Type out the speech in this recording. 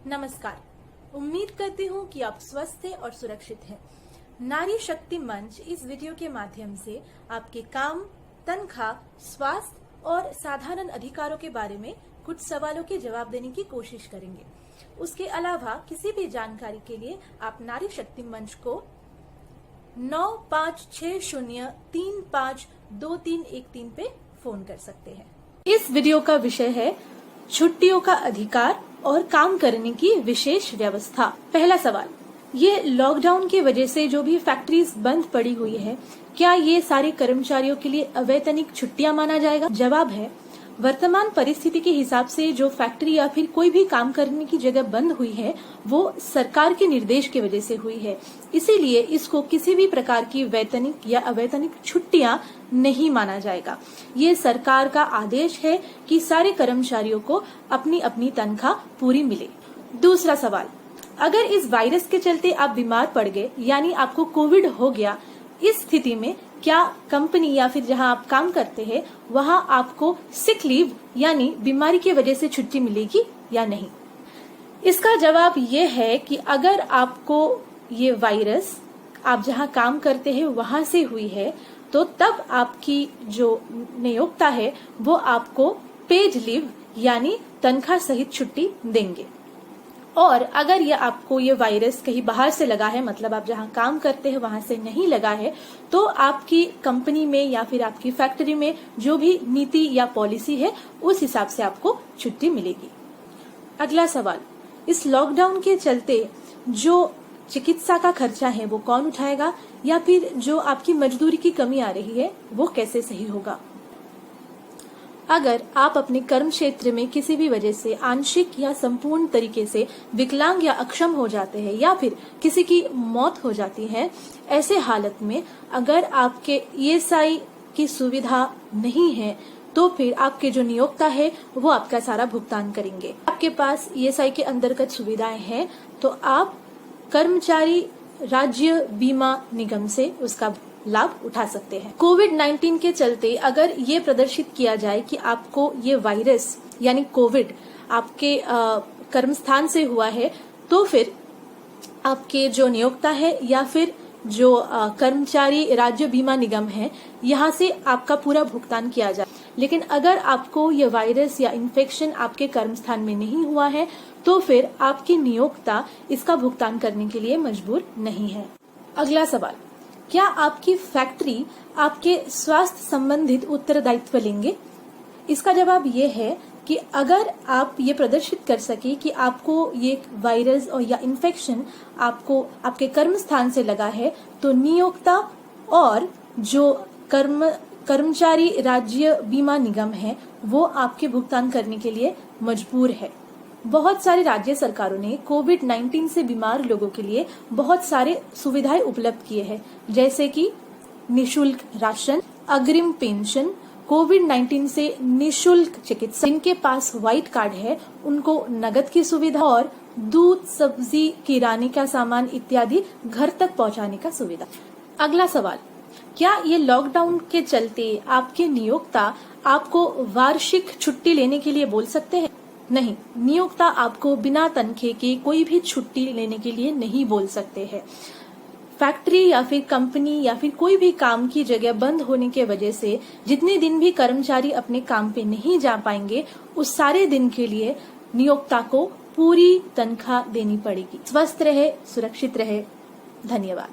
नमस्कार। उम्मीद करती हूँ कि आप स्वस्थ हैं और सुरक्षित हैं। नारी शक्ति मंच इस वीडियो के माध्यम से आपके काम, तनख्वाह, स्वास्थ्य और साधारण अधिकारों के बारे में कुछ सवालों के जवाब देने की कोशिश करेंगे। उसके अलावा किसी भी जानकारी के लिए आप नारी शक्ति मंच को 9560352313 पे फोन कर सकते हैं। इस वीडियो का विषय है छुट्टियों का अधिकार और काम करने की विशेष व्यवस्था। पहला सवाल, ये लॉकडाउन की वजह से जो भी फैक्ट्रीज बंद पड़ी हुई है, क्या ये सारे कर्मचारियों के लिए अवैतनिक छुट्टियां माना जाएगा? जवाब है, वर्तमान परिस्थिति के हिसाब से जो फैक्ट्री या फिर कोई भी काम करने की जगह बंद हुई है वो सरकार के निर्देश की वजह से हुई है। इसीलिए इसको किसी भी प्रकार की वैतनिक या अवैतनिक छुट्टियां नहीं माना जाएगा। ये सरकार का आदेश है कि सारे कर्मचारियों को अपनी अपनी तनख्वाह पूरी मिले। दूसरा सवाल, अगर इस वायरस के चलते आप बीमार पड़ गए यानी आपको कोविड हो गया, इस स्थिति में क्या कंपनी या फिर जहां आप काम करते हैं वहां आपको सिक लीव यानी बीमारी की वजह से छुट्टी मिलेगी या नहीं? इसका जवाब ये है कि अगर आपको ये वायरस आप जहां काम करते हैं वहां से हुई है तो तब आपकी जो नियोक्ता है वो आपको पेड लीव यानी तनख्वाह सहित छुट्टी देंगे। और अगर ये वायरस कहीं बाहर से लगा है, मतलब आप जहां काम करते हैं वहां से नहीं लगा है, तो आपकी कंपनी में या फिर आपकी फैक्ट्री में जो भी नीति या पॉलिसी है उस हिसाब से आपको छुट्टी मिलेगी। अगला सवाल, इस लॉकडाउन के चलते जो चिकित्सा का खर्चा है वो कौन उठाएगा या फिर जो आपकी मजदूरी की कमी आ रही है वो कैसे सही होगा? अगर आप अपने कर्म क्षेत्र में किसी भी वजह से आंशिक या संपूर्ण तरीके से विकलांग या अक्षम हो जाते हैं या फिर किसी की मौत हो जाती है, ऐसे हालत में अगर आपके ईएसआई की सुविधा नहीं है तो फिर आपके जो नियोक्ता है वो आपका सारा भुगतान करेंगे। आपके पास ईएसआई के अंतर्गत सुविधाएं हैं तो आप कर्मचारी राज्य बीमा निगम से उसका लाभ उठा सकते हैं। कोविड-19 के चलते अगर ये प्रदर्शित किया जाए कि आपको ये वायरस यानी कोविड आपके कर्मस्थान से हुआ है तो फिर आपके जो नियोक्ता है या फिर जो कर्मचारी राज्य बीमा निगम है यहाँ से आपका पूरा भुगतान किया जाए। लेकिन अगर आपको ये वायरस या इन्फेक्शन आपके कर्मस्थान में नहीं हुआ है तो फिर आपके नियोक्ता इसका भुगतान करने के लिए मजबूर नहीं है। अगला सवाल, क्या आपकी फैक्ट्री आपके स्वास्थ्य संबंधित उत्तरदायित्व लेंगे? इसका जवाब ये है कि अगर आप ये प्रदर्शित कर सके कि आपको ये वायरस और या इन्फेक्शन आपको आपके कर्म स्थान से लगा है तो नियोक्ता और जो कर्मचारी राज्य बीमा निगम है वो आपके भुगतान करने के लिए मजबूर है। बहुत सारे राज्य सरकारों ने कोविड-19 से बीमार लोगों के लिए बहुत सारे सुविधाएं उपलब्ध किए हैं, जैसे कि निशुल्क राशन, अग्रिम पेंशन, कोविड-19 से निशुल्क चिकित्सा, जिनके पास व्हाइट कार्ड है उनको नगद की सुविधा और दूध, सब्जी, किराने का सामान इत्यादि घर तक पहुंचाने का सुविधा। अगला सवाल, क्या ये लॉकडाउन के चलते आपके नियोक्ता आपको वार्षिक छुट्टी लेने के लिए बोल सकते हैं? नहीं, नियोक्ता आपको बिना तनख्वाह के कोई भी छुट्टी लेने के लिए नहीं बोल सकते हैं। फैक्ट्री या फिर कंपनी या फिर कोई भी काम की जगह बंद होने के वजह से जितने दिन भी कर्मचारी अपने काम पे नहीं जा पाएंगे उस सारे दिन के लिए नियोक्ता को पूरी तनख्वाह देनी पड़ेगी। स्वस्थ रहे, सुरक्षित रहे। धन्यवाद।